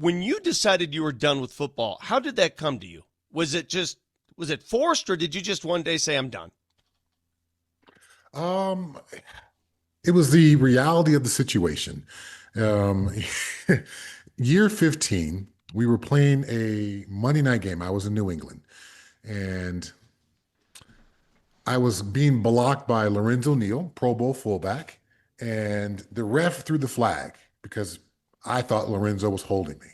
When you decided you were done with football, how did that come to you? Was it forced, or did you just one day say, I'm done? Um, it was the reality of the situation. Um, year 15, we were playing a Monday night game. I was in New England, and I was being blocked by Lorenzo Neal, Pro Bowl fullback, and the ref threw the flag because I thought Lorenzo was holding me.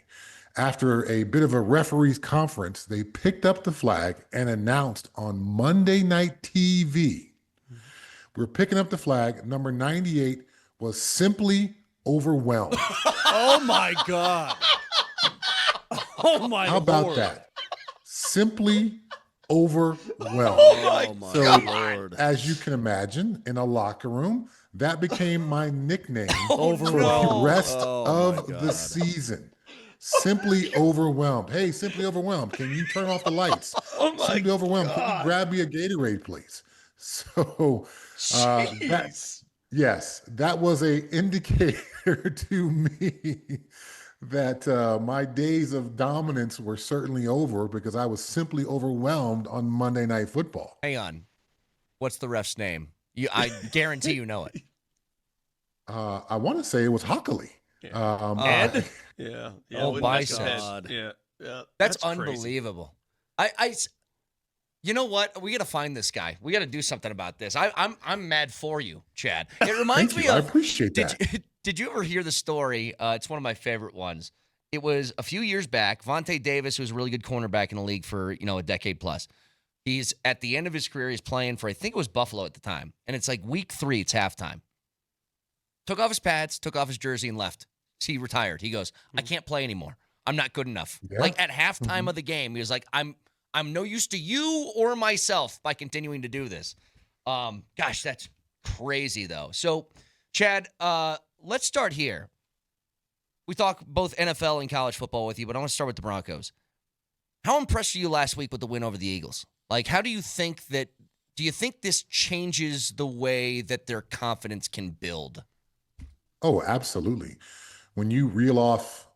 After a bit of a referees conference, they picked up the flag and announced on Monday Night TV, we're picking up the flag. Number 98 was simply overwhelmed. Oh, my God. Oh, my How about Lord. that? Simply overwhelmed. Oh, my So, Lord. as you can imagine, in a locker room, that became my nickname for Overwhelmed. the rest Oh, of my the God. season. Simply overwhelmed. Hey, simply overwhelmed. Can you turn off the lights? Oh, my Simply overwhelmed. Can you God. grab me a Gatorade, please? So, that Jeez. yes, that was a indicator to me that my days of dominance were certainly over because I was simply overwhelmed on Monday Night Football. Hang on. What's the ref's name? I guarantee you know it. I want to say it was Hockley. Ed? Yeah. Oh, wouldn't my mess with Ed. God. Yeah. That's crazy. unbelievable. You know what? We got to find this guy. We got to do something about this. I'm mad for you, Chad. It reminds Thank me you. I of. appreciate that. Did you ever hear the story? It's one of my favorite ones. It was a few years back. Vontae Davis, who was a really good cornerback in the league for a decade plus. He's at the end of his career. He's playing for, I think it was Buffalo at the time, and it's like week 3. It's halftime. Took off his pads, took off his jersey, and left. He retired. He goes, I can't play anymore. I'm not good enough. Yeah. Like at halftime of the game, he was like, I'm no use to you or myself by continuing to do this. Gosh, that's crazy though. So, Chad, let's start here. We talk both NFL and college football with you, but I want to start with the Broncos. How impressed were you last week with the win over the Eagles? Like, do you think this changes the way that their confidence can build? Oh, absolutely. When you reel off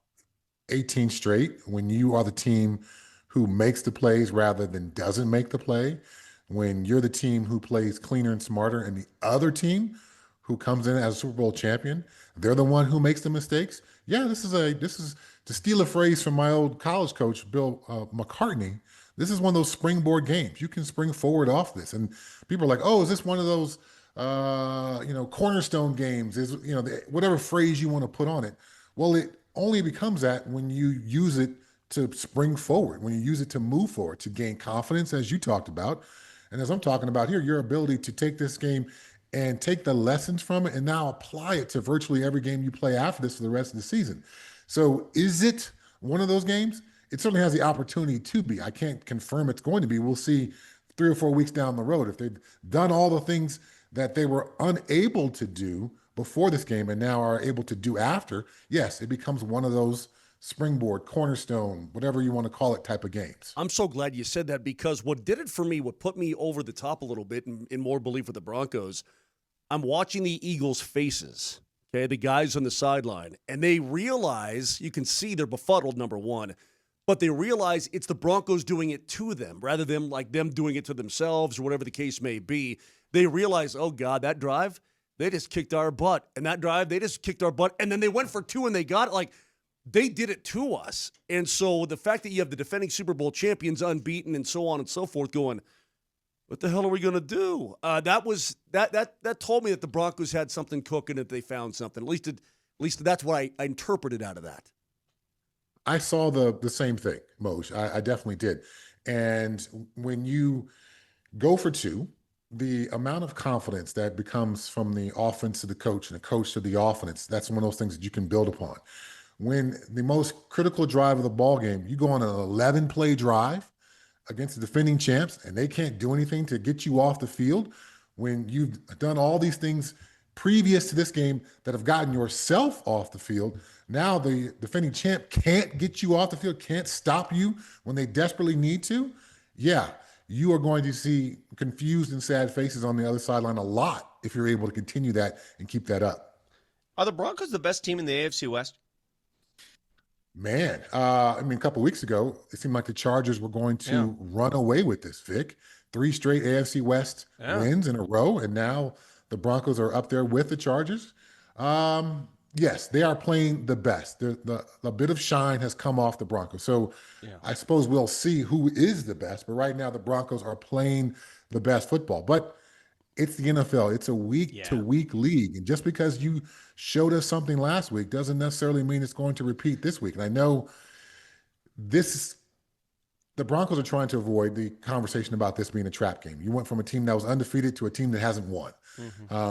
18 straight, when you are the team who makes the plays rather than doesn't make the play, when you're the team who plays cleaner and smarter, and the other team who comes in as a Super Bowl champion, they're the one who makes the mistakes. Yeah, this is to steal a phrase from my old college coach, Bill McCartney. This is one of those springboard games. You can spring forward off this, and people are like, "Oh, is this one of those cornerstone games?" Is whatever phrase you want to put on it. Well, it only becomes that when you use it to spring forward, when you use it to move forward, to gain confidence, as you talked about. And as I'm talking about here, your ability to take this game and take the lessons from it and now apply it to virtually every game you play after this for the rest of the season. So is it one of those games? It certainly has the opportunity to be. I can't confirm it's going to be. We'll see 3 or 4 weeks down the road. If they've done all the things that they were unable to do before this game and now are able to do after, yes, it becomes one of those springboard, cornerstone, whatever you want to call it type of games. I'm so glad you said that, because what did it for me, what put me over the top a little bit in more belief with the Broncos, I'm watching the Eagles' faces, okay, the guys on the sideline, and they realize, you can see they're befuddled, number one, but they realize it's the Broncos doing it to them rather than like them doing it to themselves or whatever the case may be. They realize, oh, God, that drive, they just kicked our butt. And that drive, they just kicked our butt. And then they went for 2 and they got it. Like, they did it to us. And so the fact that you have the defending Super Bowl champions unbeaten and so on and so forth going, what the hell are we going to do? That told me that the Broncos had something cooking, that they found something. At least that's what I interpreted out of that. I saw the same thing, Moj. I definitely did. And when you go for 2, the amount of confidence that becomes from the offense to the coach and the coach to the offense, that's one of those things that you can build upon. When the most critical drive of the ball game, you go on an 11-play drive against the defending champs and they can't do anything to get you off the field, when you've done all these things previous to this game that have gotten yourself off the field, now the defending champ can't get you off the field, can't stop you when they desperately need to. Yeah, you are going to see confused and sad faces on the other sideline a lot if you're able to continue that and keep that up. Are the Broncos the best team in the AFC West? Man, I mean, a couple weeks ago, it seemed like the Chargers were going to run away with this, Vic. 3 straight AFC West wins in a row, and now the Broncos are up there with the Chargers. Yes, they are playing the best. The bit of shine has come off the Broncos. So I suppose we'll see who is the best, but right now the Broncos are playing the best football. But it's the NFL. It's a week-to-week league. And just because you showed us something last week doesn't necessarily mean it's going to repeat this week. And I know the Broncos are trying to avoid the conversation about this being a trap game. You went from a team that was undefeated to a team that hasn't won.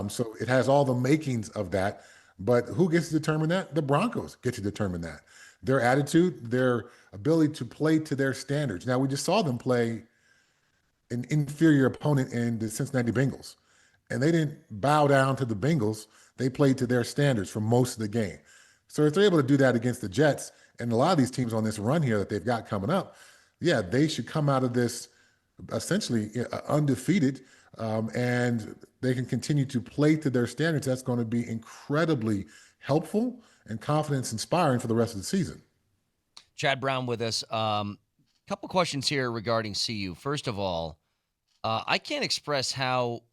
So it has all the makings of that. But who gets to determine that? The Broncos get to determine that. Their attitude, their ability to play to their standards. Now, we just saw them play an inferior opponent in the Cincinnati Bengals, and they didn't bow down to the Bengals. They played to their standards for most of the game. So if they're able to do that against the Jets and a lot of these teams on this run here that they've got coming up, they should come out of this essentially undefeated, and they can continue to play to their standards. That's going to be incredibly helpful and confidence inspiring for the rest of the season. Chad Brown with us. Couple questions here regarding CU. First of all, I can't express how,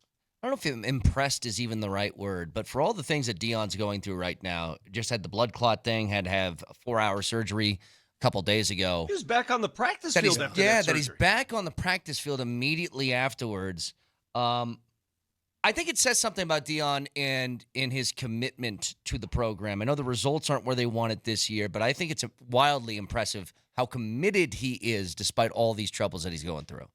I don't know if impressed is even the right word, but for all the things that Deion's going through right now, just had the blood clot thing, had to have a 4-hour surgery a couple days ago. He was back on the practice field after that he's back on the practice field immediately afterwards. I think it says something about Deion and in his commitment to the program. I know the results aren't where they want it this year, but I think it's wildly impressive how committed he is despite all these troubles that he's going through.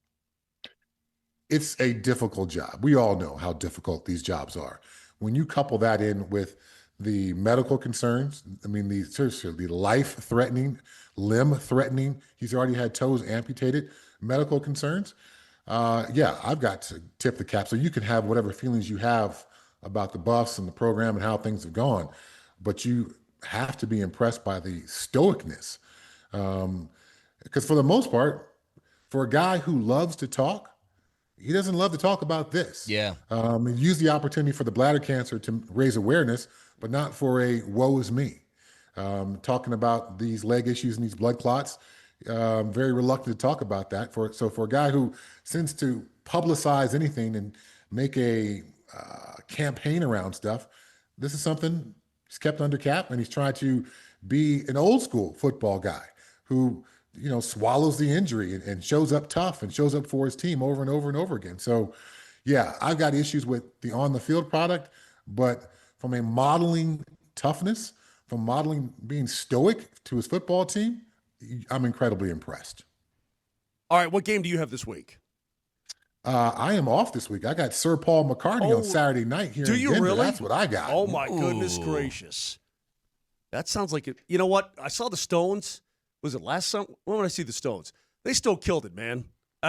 It's a difficult job. We all know how difficult these jobs are. When you couple that in with the medical concerns, I mean, the life-threatening, limb-threatening, he's already had toes amputated, medical concerns. I've got to tip the cap. So you can have whatever feelings you have about the Buffs and the program and how things have gone, but you have to be impressed by the stoicness. Because for the most part, for a guy who loves to talk, he doesn't love to talk about this. He used the opportunity for the bladder cancer to raise awareness, but not for a woe is me. Talking about these leg issues and these blood clots, very reluctant to talk about that. So for a guy who seems to publicize anything and make a campaign around stuff, this is something he's kept under cap, and he's tried to be an old school football guy who, swallows the injury and shows up tough and shows up for his team over and over and over again. So, I've got issues with the on the field product, but from a modeling toughness, from modeling being stoic to his football team, I'm incredibly impressed. All right, what game do you have this week? I am off this week. I got Sir Paul McCartney on Saturday night here in Denver. Do you really? That's what I got. Oh, my goodness gracious. That sounds like it. You know what? I saw the Stones. Was it last summer? When did I see the Stones? They still killed it, man.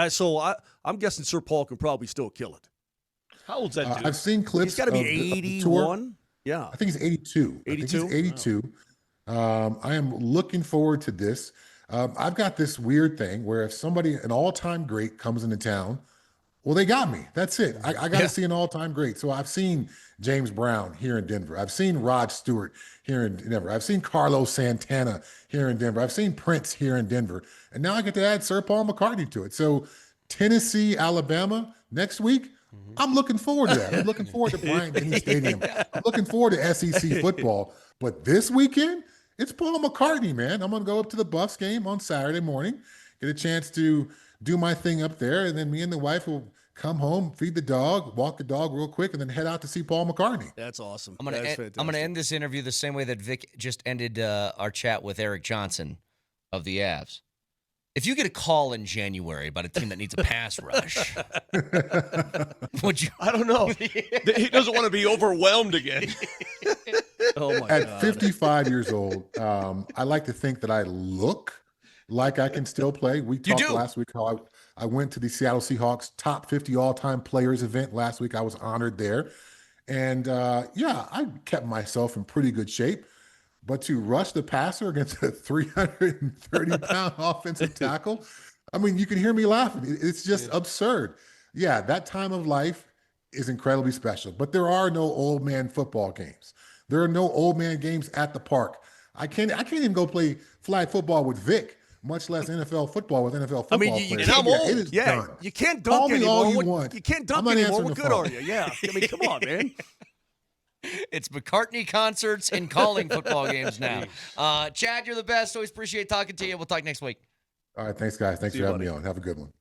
So I'm guessing Sir Paul can probably still kill it. How old's that dude? I've seen clips. He's got to be 81. Yeah. I think he's 82. 82? 82. Wow. I am looking forward to this. I've got this weird thing where if an all-time great comes into town, well, they got me. That's it. I got to see an all-time great. So I've seen James Brown here in Denver. I've seen Rod Stewart here in Denver. I've seen Carlos Santana here in Denver. I've seen Prince here in Denver. And now I get to add Sir Paul McCartney to it. So Tennessee, Alabama next week, I'm looking forward to that. I'm looking forward to Bryant-Denny Stadium. I'm looking forward to SEC football. But this weekend, it's Paul McCartney, man. I'm going to go up to the Buffs game on Saturday morning, get a chance to do my thing up there, and then me and the wife will come home, feed the dog, walk the dog real quick, and then head out to see Paul McCartney. That's awesome. I'm going to end this interview the same way that Vic just ended our chat with Eric Johnson of the Avs. If you get a call in January about a team that needs a pass rush, would you? I don't know. He doesn't want to be overwhelmed again. Oh my God. God. 55 years old, I like to think that I look like I can still play. We talked last week how I went to the Seattle Seahawks top 50 all-time players event last week. I was honored there. And I kept myself in pretty good shape. But to rush the passer against a 330-pound offensive tackle, I mean, you can hear me laughing. It's just absurd. Yeah, that time of life is incredibly special. But there are no old man football games. There are no old man games at the park. I can't even go play flag football with Vic, much less NFL football with NFL football I mean, you players. can't, It is done. you can't Call dunk me anymore. all you want. You can't I'm dunk not anymore. answering What the good phone. are you? Yeah. I mean, come on, man. It's McCartney concerts and calling football games now. Chad, you're the best. Always appreciate talking to you. We'll talk next week. All right, thanks, guys. Thanks See for you, having buddy. me on. Have a good one.